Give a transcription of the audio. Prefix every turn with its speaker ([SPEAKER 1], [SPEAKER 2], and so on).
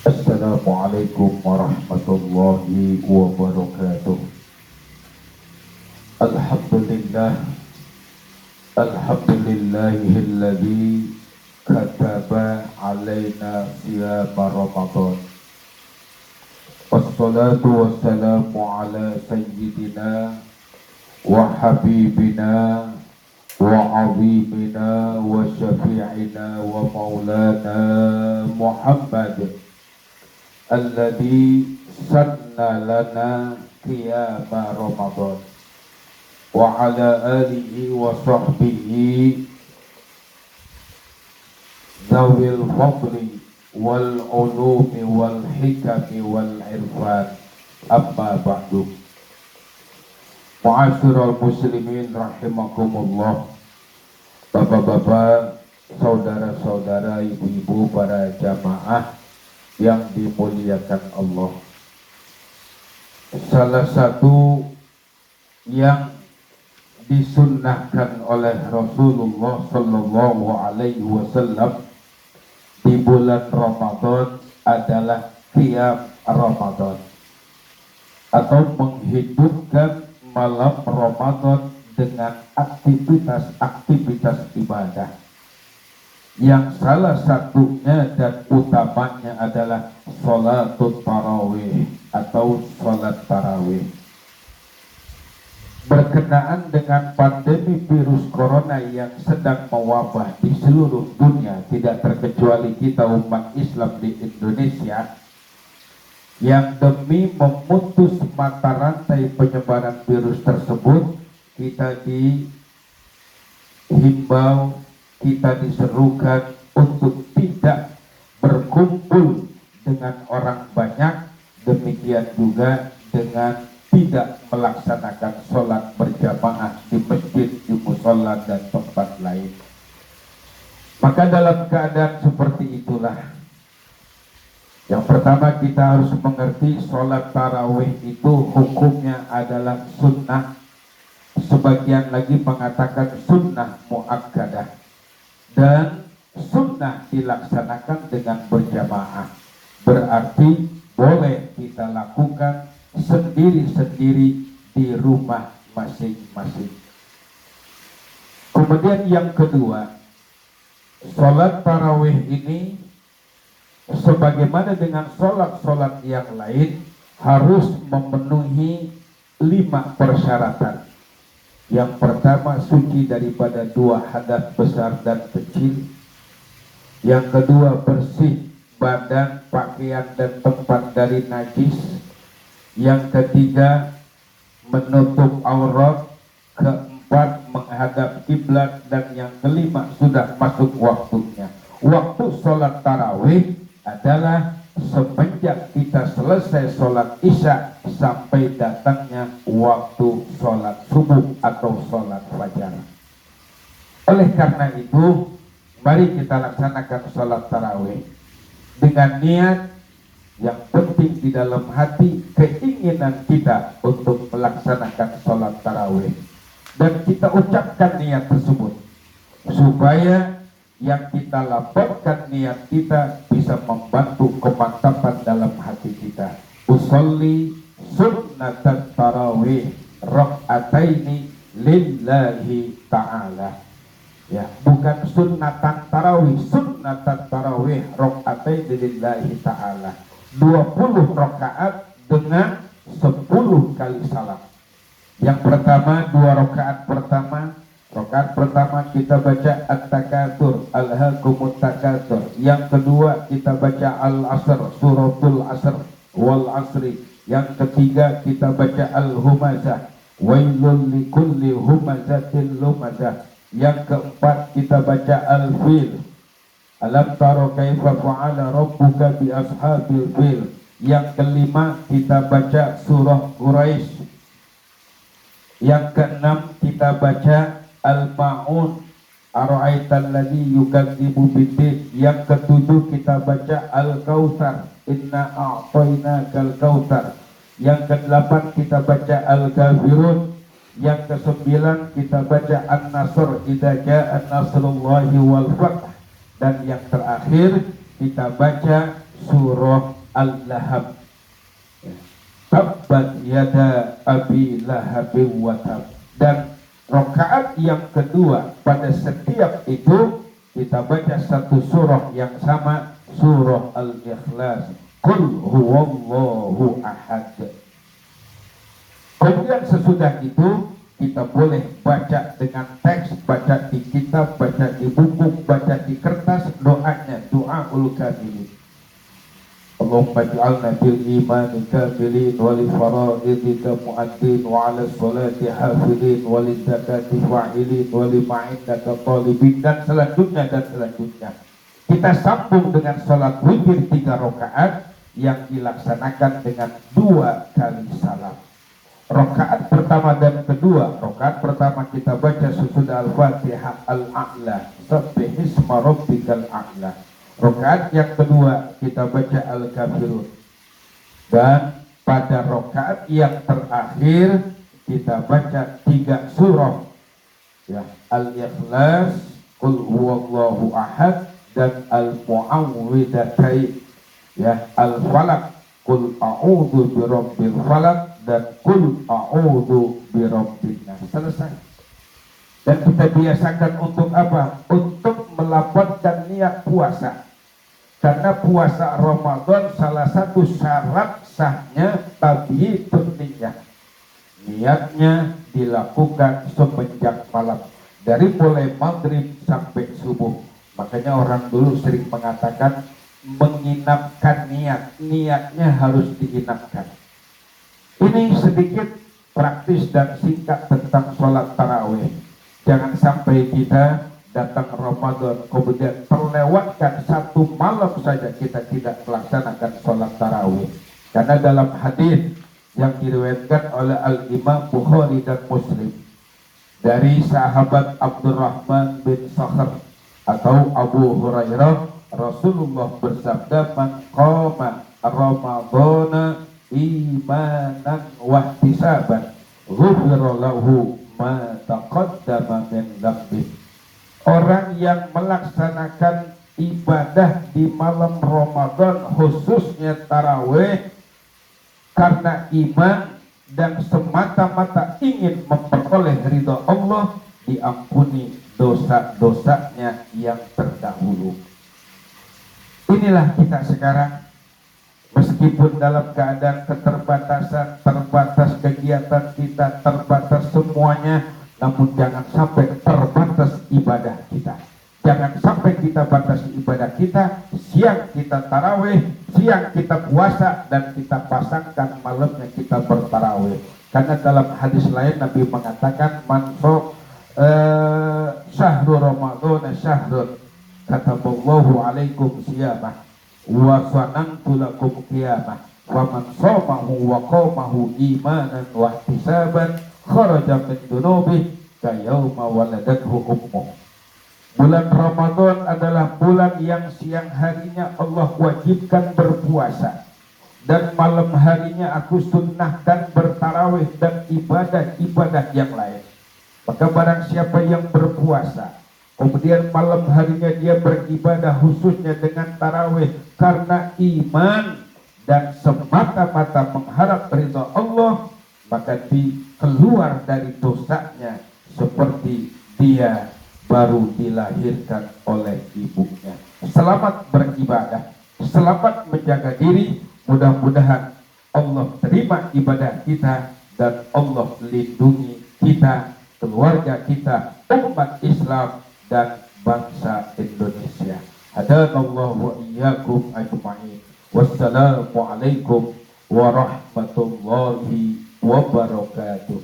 [SPEAKER 1] Assalamualaikum warahmatullahi wabarakatuh. Alhamdulillah, alhamdulillahilladzi kataba alaina siyama Ramadan. Wassalatu wassalamu ala sayyidina wa habibina wa azimina wa syafi'ina wa maulana Muhammad alladzi sanna lana qiyama Ramadan wa ala alihi wa sahbihi zawil fadli wal ulumi wal hikami wal irfan, amma ba'du. Ma'asyiral muslimin rahimakumullah, bapak-bapak, saudara-saudara, ibu-ibu, para jamaah yang dimuliakan Allah. Salah satu yang disunnahkan oleh Rasulullah Sallallahu Alaihi Wasallam di bulan Ramadan adalah qiyam Ramadan, atau menghidupkan malam Ramadan dengan aktivitas-aktivitas ibadah, yang salah satunya dan utamanya adalah sholatul tarawih atau sholat tarawih. Berkenaan dengan pandemi virus corona yang sedang mewabah di seluruh dunia, tidak terkecuali kita umat Islam di Indonesia, yang demi memutus mata rantai penyebaran virus tersebut, kita dihimbau, kita diserukan untuk tidak berkumpul dengan orang banyak, demikian juga dengan tidak melaksanakan sholat berjamaah di masjid, di mushola dan tempat lain. Maka dalam keadaan seperti itulah, yang pertama kita harus mengerti sholat tarawih itu hukumnya adalah sunnah. Sebagian lagi mengatakan sunnah muakkadah, dan sunnah dilaksanakan dengan berjamaah. Berarti boleh kita lakukan sendiri-sendiri di rumah masing-masing. Kemudian yang kedua, sholat tarawih ini sebagaimana dengan sholat-sholat yang lain harus memenuhi 5 persyaratan. Yang pertama, suci daripada 2 hadas besar dan kecil. Yang kedua, bersih badan, pakaian dan tempat dari najis. Yang ketiga, menutup aurat. Keempat, menghadap kiblat. Dan yang kelima, sudah masuk waktunya. Waktu sholat tarawih adalah semenjak kita selesai sholat isya sampai datangnya waktu sholat subuh atau sholat fajar. Oleh karena itu, mari kita laksanakan sholat tarawih dengan niat yang penting di dalam hati, keinginan kita untuk melaksanakan sholat tarawih, dan kita ucapkan niat tersebut supaya yang kita laporkan niat kita bisa membantu kemantapan dalam hati kita. Usolli sunnatan tarawih rak'ataini lillahi ta'ala. Ya, bukan sunnatan tarawih, sunnatan tarawih rak'ataini lillahi ta'ala. 20 rakaat dengan 10 kali salam. Yang pertama, 2 rakaat pertama. Rakaat pertama kita baca At-Takatsur, Alhaakumut Takatsur. Yang kedua kita baca Al-Asr, Suratul Asr, Wal Asri. Yang ketiga kita baca Al-Humazah, Wailul likulli humazatil lumazah. Yang keempat kita baca Al-Fil, Alam tara kaifa fa'ala rabbuka bi ashabil fil. Yang kelima kita baca surah Quraisy. Yang keenam kita baca Al-Ma'un, Ara'aital ladzi yukadzibu biddin. Yang ketujuh kita baca Al-Kautsar, Inna a'tainakal kautsar. Yang kedelapan kita baca Al-Kafirun. Yang kesembilan kita baca An-Nasr, idza ja'a nasrullahi wal fath. Dan yang terakhir kita baca surah al-lahab. Tabbat yada abi lahabin wa tab. Dan rakaat yang kedua pada setiap itu kita baca satu surah yang sama, surah Al-Ikhlas, Qul huwallahu ahad. Kemudian sesudah itu kita boleh baca dengan teks, baca di kitab, baca di buku, baca di kertas, doanya doaul kamilin. Allahumma ij'alna bil imani kamilin wa li fara'idika mu'addin wa 'ala sholati hafidin wa li zakati fa'ilin wa li ma'indaka talibin, dan selanjutnya. Kita sambung dengan sholat witir 3 rakaat yang dilaksanakan dengan 2 kali salam. Rakaat pertama dan kedua, rakaat pertama kita baca sesudah Al-Fatihah Al-A'la, Sabbihisma rabbikal a'la. Rakaat yang kedua kita baca Al-Kafirun. Dan pada rakaat yang terakhir kita baca 3 surah, ya, Al-Ikhlas, Qul huwallahu ahad, dan Al-Mu'awwidhatain, ya, Al-Falaq, Qul a'udzu birabbil falaq, dan Qul a'udzu birabbin nas. Selesai. Dan kita biasakan untuk apa? Untuk melapangkan niat puasa. Karena puasa Ramadan salah satu syarat sahnya tabiitun niyah. Niatnya dilakukan semenjak malam, dari mulai maghrib sampai subuh. Makanya orang dulu sering mengatakan menginapkan niat, niatnya harus diinapkan. Ini sedikit praktis dan singkat tentang sholat tarawih. Jangan sampai kita datang Ramadan kemudian terlewatkan 1 malam saja kita tidak melaksanakan sholat tarawih. Karena dalam hadis yang diriwayatkan oleh Al-Imam Bukhari dan Muslim dari sahabat Abdurrahman bin Sakhr atau Abu Hurairah, Rasulullah bersabda, "Man qama Ramadhana imanan wa ihtisaban, ghufira lahu ma taqaddama min dhanbihi." Orang yang melaksanakan ibadah di malam Ramadan, khususnya tarawih, karena iman dan semata-mata ingin memperoleh ridha Allah, diampuni dosa-dosanya yang terdahulu. Inilah kita sekarang, meskipun dalam keadaan keterbatasan, terbatas kegiatan kita, terbatas semuanya, namun jangan sampai terbatas ibadah kita. Jangan sampai kita batasi ibadah kita. Siang kita tarawih, siang kita puasa, dan kita pasangkan malamnya kita bertarawih. Karena dalam hadis lain Nabi mengatakan, "Man syahrul Ramadan syahrun kataballahu alaikum siyamah wa sanantu lakum qiyamah wa man shamahu wa qamahu imanan wa ihtisaban kharaja min dunubih kayauma waladathu ummuh." Bulan Ramadan adalah bulan yang siang harinya Allah wajibkan berpuasa, dan malam harinya aku sunnahkan bertarawih dan ibadah-ibadah yang lain. Maka barang siapa yang berpuasa kemudian malam harinya dia beribadah khususnya dengan tarawih karena iman dan semata-mata mengharap ridha Allah, maka keluar dari dosanya seperti dia baru dilahirkan oleh ibunya. Selamat beribadah, selamat menjaga diri. Mudah-mudahan Allah terima ibadah kita dan Allah lindungi kita, keluarga kita, umat Islam, dan bangsa Indonesia. Hadanallahu wa iyyakum ajma'in. Wassalamualaikum warahmatullahi wabarakatuh.